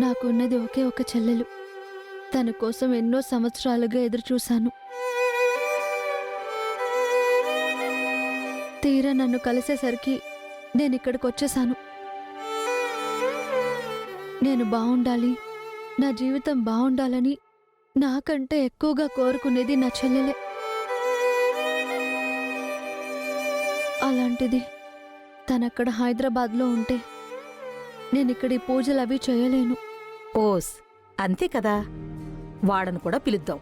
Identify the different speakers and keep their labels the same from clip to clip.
Speaker 1: నాకున్నది ఒకే ఒక చెల్లెలు. తన కోసం ఎన్నో సంవత్సరాలుగా ఎదురుచూశాను. తీరా నన్ను కలిసేసరికి నేనిక్కడికొచ్చేశాను. నేను బావుండాలి, నా జీవితం బావుండాలని నాకంటే ఎక్కువగా కోరుకునేది నా చెల్లెలే. అలాంటిది తనక్కడ హైదరాబాద్లో ఉంటే నేనిక్కడి పూజలవి చేయలేను.
Speaker 2: ఓస్, అంతే కదా. వాడను కూడా పిలుద్దాం.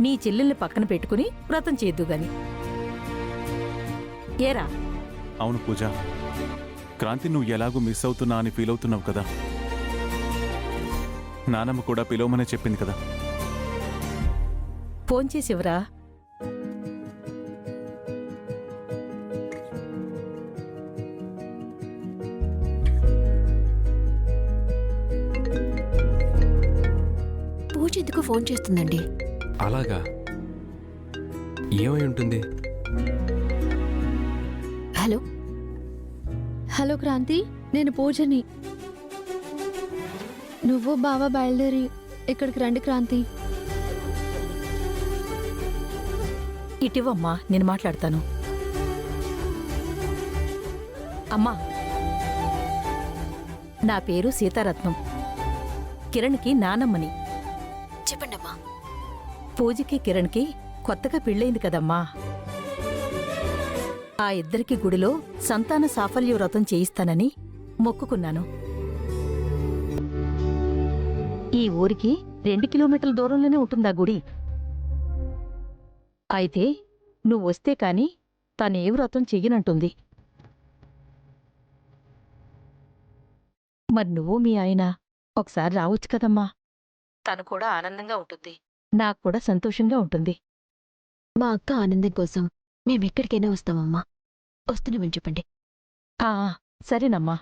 Speaker 2: నీ చెల్లెల్ని పక్కన పెట్టుకుని వ్రతం చేద్దుగాని. ఏరా?
Speaker 3: అవును పూజ, క్రాంతి నువ్వు ఎలాగూ మిస్ అవుతున్నా అని ఫీల్ అవుతున్నావు కదా. నానమ్మ కూడా పిలవమనే చెప్పింది కదా.
Speaker 2: ఫోన్ చేసివరా?
Speaker 4: పూజ ఎందుకు ఫోన్ చేస్తుందండి?
Speaker 5: అలాగా, ఏమై ఉంటుంది?
Speaker 4: హలో
Speaker 1: హలో క్రాంతి, నేను పూజని. నువ్వు బావ బయలుదేరి ఇక్కడికి రండి క్రాంతి.
Speaker 2: ఇటివమ్మా, నేను మాట్లాడతాను. అమ్మా, నా పేరు సీతారత్నం. కిరణ్కి నానమ్మని.
Speaker 4: చెప్పండమ్మా.
Speaker 2: పూజకి కిరణ్కి కొత్తగా పెళ్ళయింది కదమ్మా. ఆ ఇద్దరికి గుడిలో సంతాన సాఫల్య వ్రతం చేయిస్తానని మొక్కుకున్నాను. ఈ ఊరికి 2 కిలోమీటర్ల దూరంలోనే ఉంటుందా గుడి. అయితే నువ్వొస్తే కాని తనే వ్రతం చెయ్యనంటుంది. మరి నువ్వు మీ ఆయన ఒకసారి రావచ్చు కదమ్మా. తను కూడా ఆనందంగా ఉంటుంది, నాకు కూడా సంతోషంగా ఉంటుంది.
Speaker 4: మా అక్క ఆనందం కోసం మేమెక్కడికైనా వస్తామమ్మా. వస్తున్నామని చెప్పండి.
Speaker 2: ఆ సరేనమ్మా.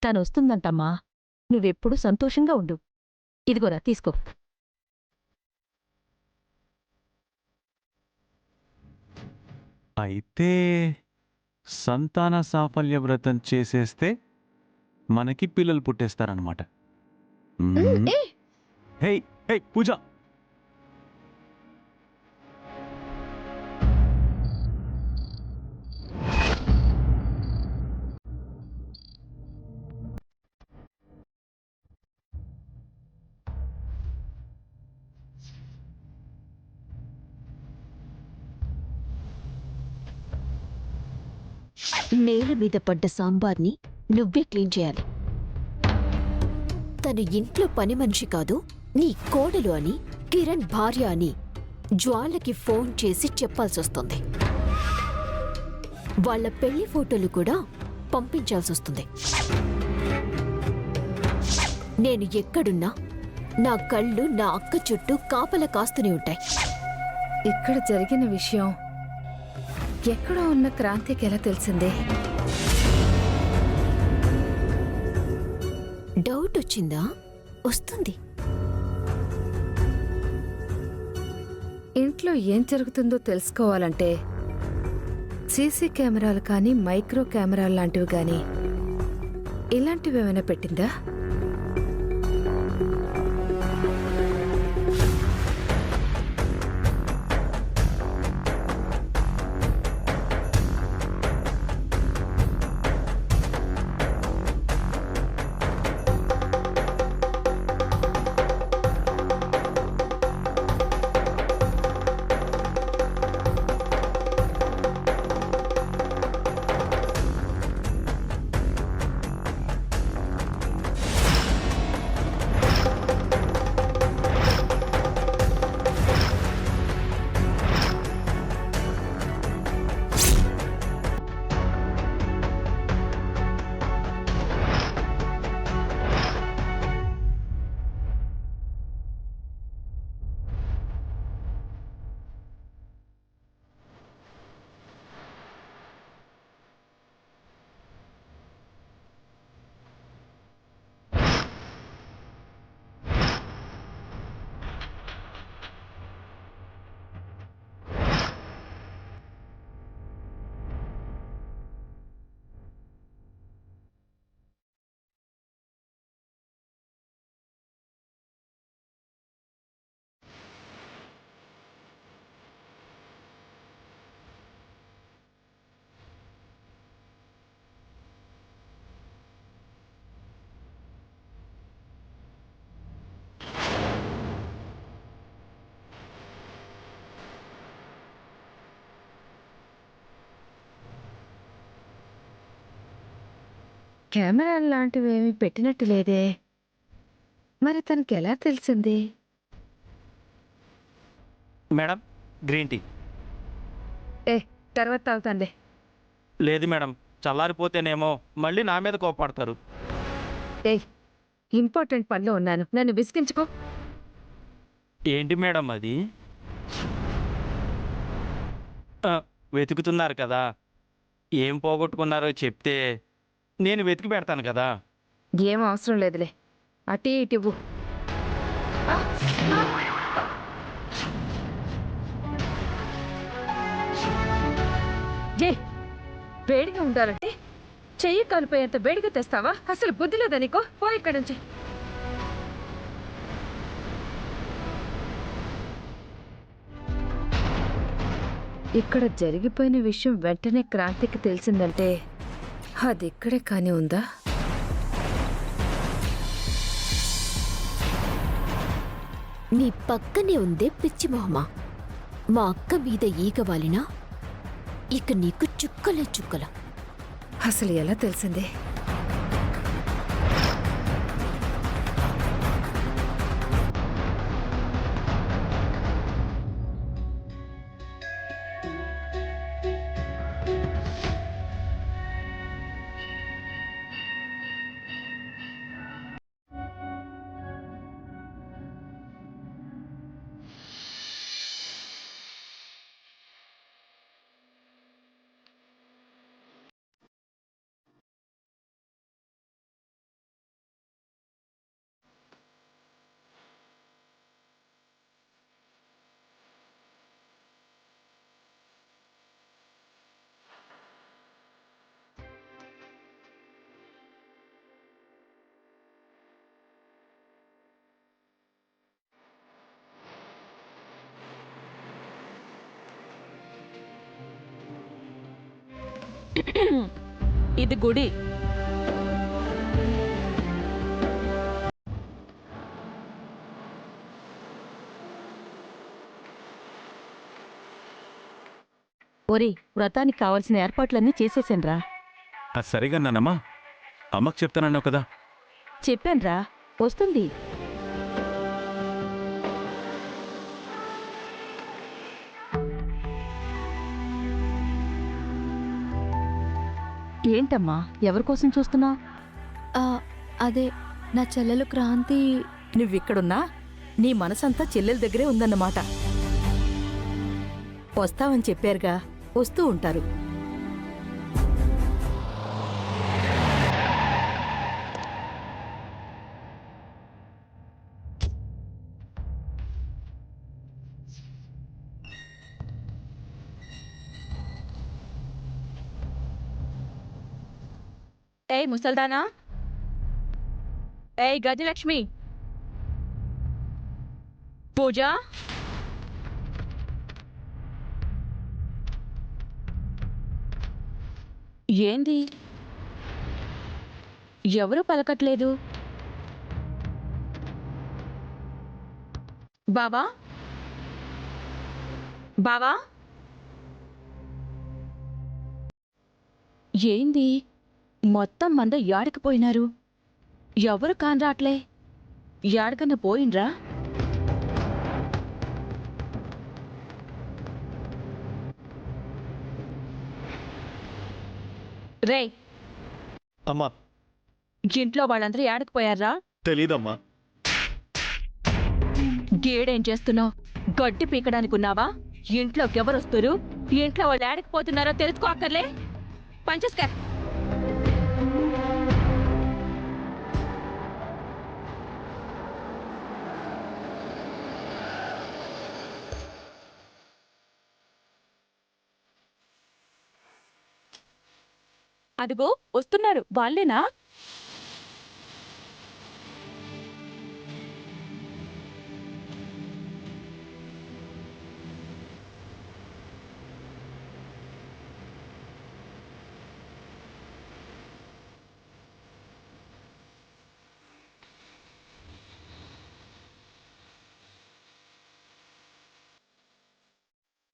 Speaker 2: తనొస్తుందంటమ్మా. నువ్వెప్పుడు సంతోషంగా ఉండు. ఇదిగోరా, తీసుకో.
Speaker 3: అయితే సంతాన సాఫల్య వ్రతం చేసేస్తే మనకి పిల్లలు పుట్టేస్తారనమాట. హే హే పూజ,
Speaker 4: నేల మీద పడ్డ సాంబార్ని నువ్వే క్లీన్ చేయాలి. తను ఇంట్లో పని మనిషి కాదు, నీ కోడలు అని, కిరణ్ భార్య అని జ్వాలకి ఫోన్ చేసి చెప్పాల్సొస్తుంది. వాళ్ళ పెళ్లి ఫోటోలు కూడా పంపించాల్సొస్తుంది. నేను ఎక్కడున్నా నా కళ్ళు నా అక్క చుట్టూ కాపలా కాస్తూనే ఉంటాయి.
Speaker 6: ఇక్కడ జరిగిన విషయం ఎక్కడో ఉన్న క్రాంతికి ఎలా తెలిసిందే?
Speaker 4: డౌట్ వచ్చిందా? వస్తుంది.
Speaker 6: ఇంట్లో ఏం జరుగుతుందో తెలుసుకోవాలంటే సీసీ కెమెరాలు కానీ, మైక్రో కెమెరాలు లాంటివి కానీ ఇలాంటివి ఏమైనా పెట్టిందా? కెమెరా లాంటివి ఏమీ పెట్టినట్టు లేదే. మరి తనకి ఎలా తెలిసింది?
Speaker 7: Madam green tea.
Speaker 6: ఏ తర్వాత తాగుతాంలే.
Speaker 7: లేదు మేడం, చల్లారిపోతేనేమో మళ్ళీ నా మీద కోపడతారు.
Speaker 6: ఏ ఇంపార్టెంట్ పనిలో ఉన్నాను, నన్ను విసిగించుకో.
Speaker 7: ఏంటి మేడం అది? వెతుకుతున్నారు కదా, ఏం పోగొట్టుకున్నారో చెప్తే నేను వెతికి పెడతాను కదా.
Speaker 6: ఏం అవసరం లేదులే, అటు ఇటు ఇవ్వు. ఏ వేడిగా ఉండాలంటే చెయ్యి కాలిపోయేంత వేడిగా తెస్తావా? అసలు బుద్ధి లేదా నీకో? పో ఇక్కడి నుంచి. ఇక్కడ జరిగిపోయిన విషయం వెంటనే క్రాంతికి తెలిసిందంటే అది ఇక్కడే కానీ ఉందా?
Speaker 4: నీ పక్కనే ఉందే పిచ్చి మొహమా. మా అక్క మీద ఈగ వాలినా ఇక నీకు చుక్కలే చుక్కల.
Speaker 6: అసలు ఎలా తెలిసిందే?
Speaker 2: ఇది గుడి. ఒరి, వ్రతానికి కావలసిన ఏర్పాట్లన్నీ చేసేసాన్రా.
Speaker 3: సరిగా నానమ్మా, అమ్మకు చెప్తానన్నావు కదా.
Speaker 2: చెప్పాన్రా, వస్తుంది. ఏంటమ్మా, ఎవరికోసం చూస్తున్నావు?
Speaker 1: ఆ, అదే నా చెల్లెలు క్రాంతి.
Speaker 2: నువ్విక్కడున్నా నీ మనసంతా చెల్లెల దగ్గరే ఉందన్నమాట. వస్తావని చెప్పారుగా, వస్తూ ఉంటారు.
Speaker 8: ఏయ్ ముసల్దానా, ఏయ్ గజలక్ష్మి, పూజ, ఏంది ఎవరు పలకట్లేదు? బావా, బావా, ఏంది మొత్తం మంద యాడికి పోయినారు? ఎవరు కానరాట్లే. యాడికన్నా పోయిండ్రా? రే,
Speaker 7: అమ్మా
Speaker 8: ఇంట్లో వాళ్ళందరూ యాడకపోయారా?
Speaker 7: తెలీదమ్మా.
Speaker 8: గేడేం చేస్తున్నావు? గడ్డి పీకడానికి ఉన్నావా? ఇంట్లోకి ఎవరొస్తారు? ఇంట్లో వాళ్ళు యాడకపోతున్నారో తెలుసుకోక్కర్లే. పంచేస్కా. అదిగో వస్తున్నారు, వాళ్ళేనా?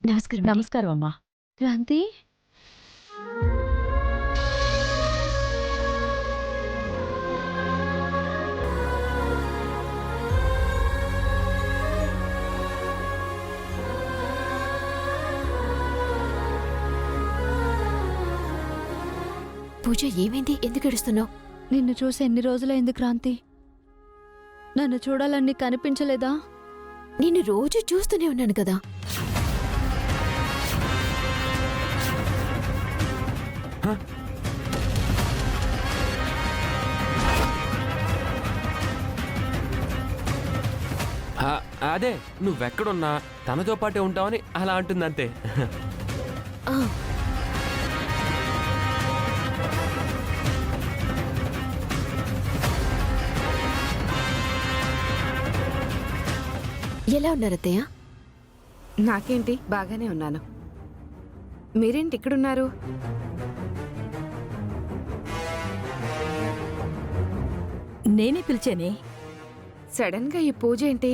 Speaker 4: నమస్కారం.
Speaker 2: నమస్కారం అమ్మా.
Speaker 1: క్రాంతి,
Speaker 4: పూజ ఏమైంది? ఎందుకు ఏడుస్తున్నావు?
Speaker 1: నిన్ను చూసి ఎన్ని రోజులైంది క్రాంతి? నన్ను చూడాలని నీకు కనిపించలేదా?
Speaker 4: నిన్ను రోజు చూస్తూనే ఉన్నాను కదా.
Speaker 5: అదే నువ్వెక్కడున్నా తనతో పాటే ఉంటావని అలా అంటుందంతే.
Speaker 4: ఆ, ఎలా ఉన్నారు అత్తయ్య?
Speaker 6: నాకేంటి, బాగానే ఉన్నాను. మీరేంటి ఇక్కడున్నారు?
Speaker 2: నేనే పిలిచానే.
Speaker 6: సడన్ గా ఈ పూజ ఏంటి?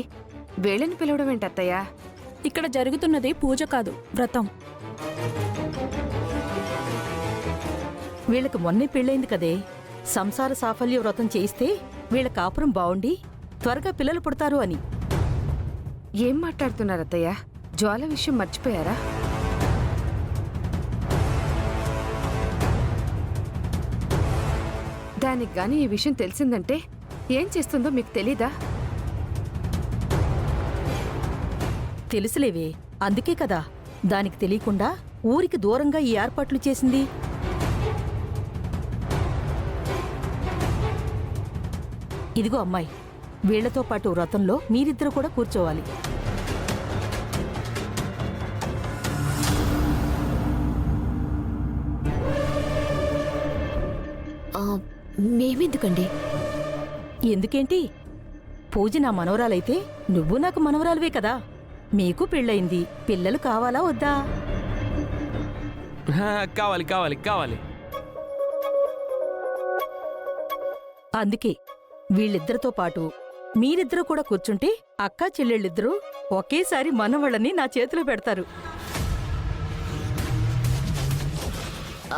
Speaker 6: వేళని పిలవడం ఏంటి అత్తయ్య?
Speaker 9: ఇక్కడ జరుగుతున్నది పూజ కాదు, వ్రతం.
Speaker 2: వీళ్ళకి మొన్నే పెళ్ళైంది కదే. సంసార సాఫల్య వ్రతం చేయిస్తే వీళ్ళ కాపురం బావుండి త్వరగా పిల్లలు పుడతారు అని.
Speaker 6: ఏం మాట్లాడుతున్నారు అత్తయ్య? జ్వాల విషయం మర్చిపోయారా? దానికి గాని ఈ విషయం తెలిసిందంటే ఏం చేస్తుందో మీకు తెలీదా?
Speaker 2: తెలుసులేవే, అందుకే కదా దానికి తెలియకుండా ఊరికి దూరంగా ఈ ఏర్పాట్లు చేసింది. ఇదిగో అమ్మాయి, వీళ్లతో పాటు వ్రతంలో మీరిద్దరు కూడా కూర్చోవాలి.
Speaker 4: ఆ, మేమెందుకండి?
Speaker 2: ఎందుకేంటి? పూజ నా మనవరాలైతే నువ్వు నాకు మనవరాలువే కదా. మీకు పెళ్ళయింది, పిల్లలు కావాలా వద్దా?
Speaker 5: కావాలి కావాలి కావాలి.
Speaker 2: అందుకే వీళ్ళిద్దరితో పాటు మీరిద్దరూ కూడా కూర్చుంటే అక్కా చెల్లెళ్ళిద్దరూ ఒకేసారి మనవళ్ళని నా చేతిలో పెడతారు.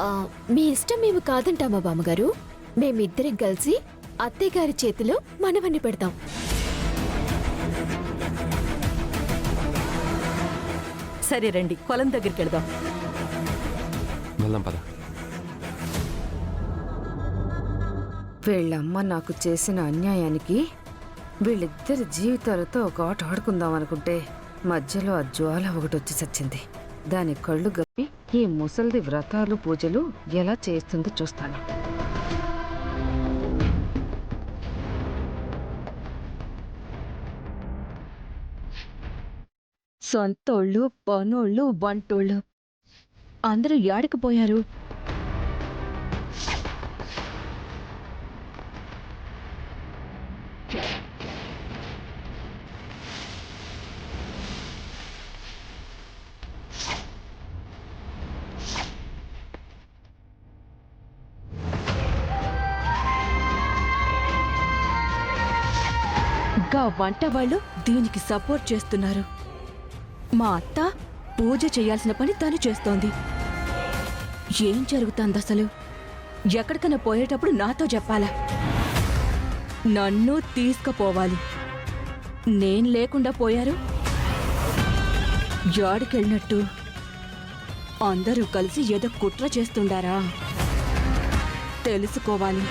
Speaker 4: ఆ, మీ ఇష్టం మేము కాదంటామా బామ్మగారు? మేమిద్దరం కలిసి అత్తయ్య గారి చేతిలో మనవన్ని పెడతాం.
Speaker 2: సరే రండి, పొలం దగ్గరికి వెళదాం.
Speaker 5: వెళ్దాం పద.
Speaker 6: వీళ్ళమ్మ నాకు చేసిన అన్యాయానికి వీళ్ళిద్దరి జీవితాలతో ఒక ఆట ఆడుకుందాం అనుకుంటే మధ్యలో ఆ జ్వాల ఒకటి వచ్చి చచ్చింది. దాని కళ్ళు గప్పి ఈ ముసల్ది వ్రతాలు పూజలు ఎలా చేస్తుందో చూస్తాను.
Speaker 8: సొంతోళ్ళు, పనోళ్ళు, వంటోళ్ళు అందరూ యాడికిపోయారు? గా వంట వాళ్ళు దీనికి సపోర్ట్ చేస్తున్నారు. మా అత్త పూజ చేయాల్సిన పని తను చేస్తోంది. ఏం జరుగుతుంది అసలు? ఎక్కడికైనా పోయేటప్పుడు నాతో చెప్పాలా? నన్ను తీసుకుపోవాలి. నేను లేకుండా పోయారు. యాడికెళ్ళినట్టు అందరూ కలిసి ఏదో కుట్ర చేస్తుండారా? తెలుసుకోవాలి.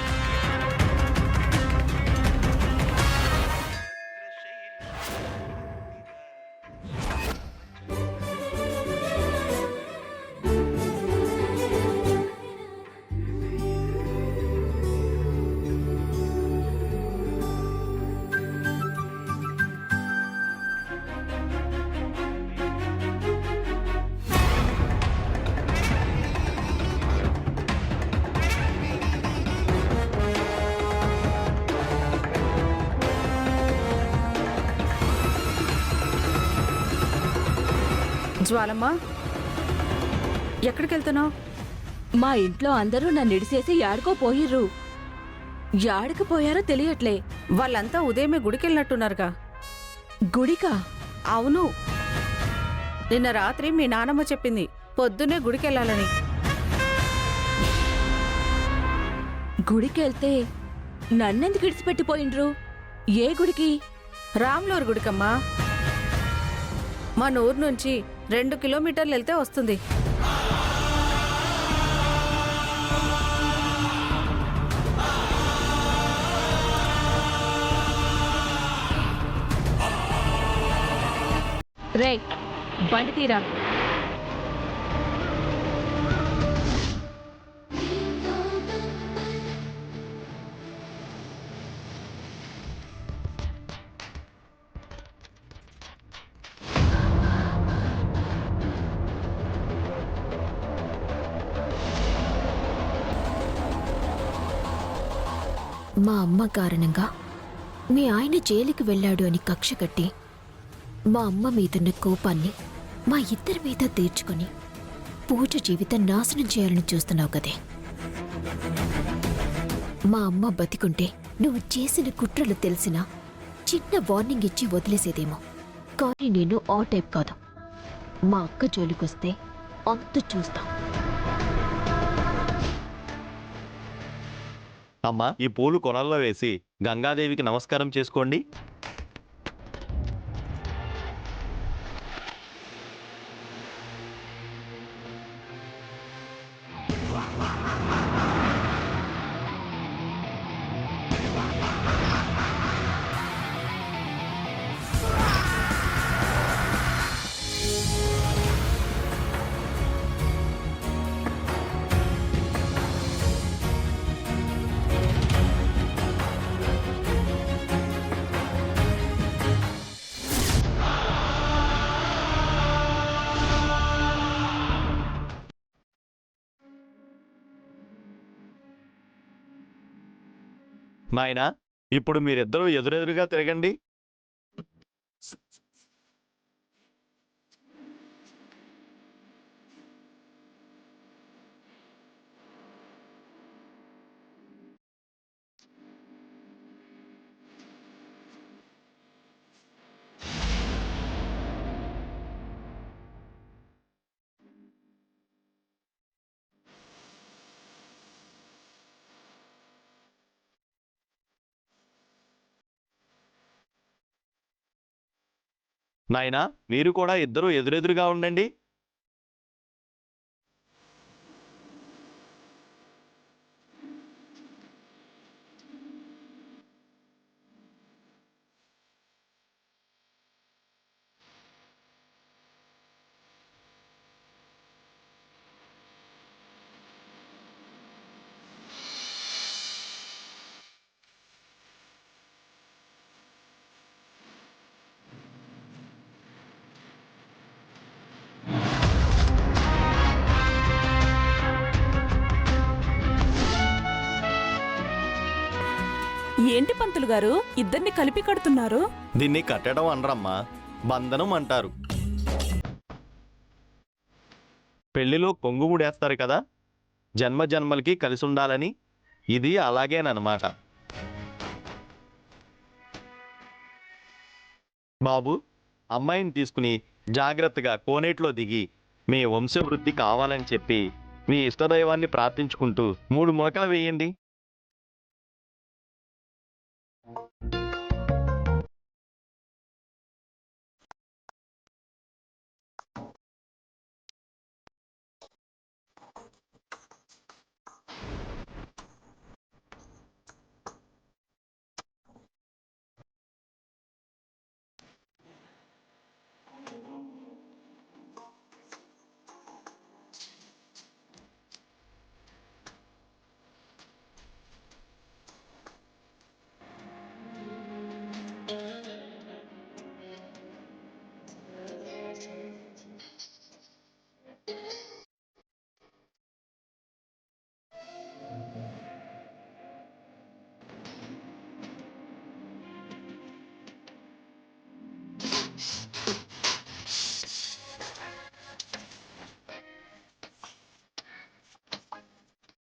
Speaker 6: జ్వాలమ్మ, ఎక్కడికి వెళ్తున్నావు?
Speaker 8: మా ఇంట్లో అందరూ నన్ను ఇడిసేసి యాడికో పోయిర్రు. యాడికి పోయారో తెలియట్లే.
Speaker 2: వాళ్ళంతా ఉదయమే గుడికెళ్ళినట్టున్నారుగా.
Speaker 8: గుడికా?
Speaker 2: అవును, నిన్న రాత్రి మీ నానమ్మ చెప్పింది పొద్దున్నే గుడికెళ్ళాలని.
Speaker 8: గుడికెళ్తే నన్నెందుకు ఇడిచిపెట్టిపోయిండ్రు? ఏ గుడికి?
Speaker 2: రామ్లూరు గుడికమ్మా. మన ఊరు నుంచి 2 కిలోమీటర్లు వెళ్తే వస్తుంది.
Speaker 8: రే బండి తీరా.
Speaker 4: మా అమ్మ కారణంగా మీ ఆయన జైలుకి వెళ్ళాడు అని కక్ష కట్టి మా అమ్మ మీదున్న కోపాన్ని మా ఇద్దరి మీద తీర్చుకొని పూజ జీవితం నాశనం చేయాలని చూస్తున్నావు కదే. మా అమ్మ బతికుంటే నువ్వు చేసిన కుట్రలు తెలిసినా చిన్న వార్నింగ్ ఇచ్చి వదిలేసేదేమో. కానీ నేను ఆ టైప్ కాదు. మా అక్క జోలికొస్తే అంత చూస్తాం.
Speaker 10: అమ్మా, ఈ పూలు కొనల్లో వేసి గంగాదేవికి నమస్కారం చేసుకోండి. నాయనా, ఇప్పుడు మీరిద్దరూ ఎదురెదురుగా తిరగండి. నాయనా, మీరు కూడా ఇద్దరూ ఎదురెదురుగా ఉండండి.
Speaker 9: ఏంటి పంతులు గారు ఇద్దరిని కలిపి కడుతున్నారు?
Speaker 10: దీన్ని కట్టడం అనరమ్మా, బంధనం అంటారు. పెళ్లిలో కొంగుముడేస్తారు కదా, జన్మ జన్మలకి కలిసి ఉండాలని. ఇది అలాగేనమాట. బాబు, అమ్మాయిని తీసుకుని జాగ్రత్తగా కోనేట్లో దిగి మీ వంశవృద్ధి కావాలని చెప్పి మీ ఇష్టదైవాన్ని ప్రార్థించుకుంటూ 3 మొలకలు వేయండి.